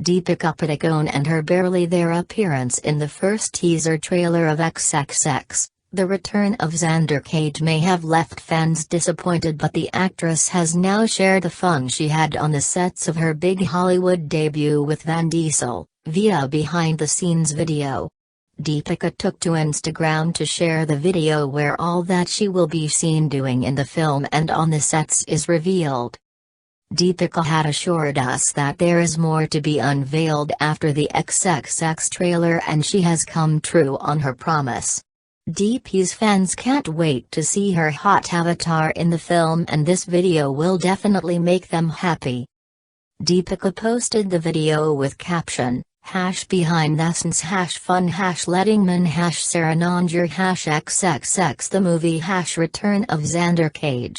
Deepika Padukone and her barely there appearance in the first teaser trailer of XXX, The Return of Xander Cage may have left fans disappointed, but the actress has now shared the fun she had on the sets of her big Hollywood debut with Vin Diesel, via a behind-the-scenes video. Deepika took to Instagram to share the video where all that she will be seen doing in the film and on the sets is revealed. Deepika had assured us that there is more to be unveiled after the XXX trailer, and she has come true on her promise. DP's fans can't wait to see her hot avatar in the film, and this video will definitely make them happy. Deepika posted the video with caption, #behind-the-scenes #fun #Lettingman #Sarananger #XXX the movie #Return of Xander Cage.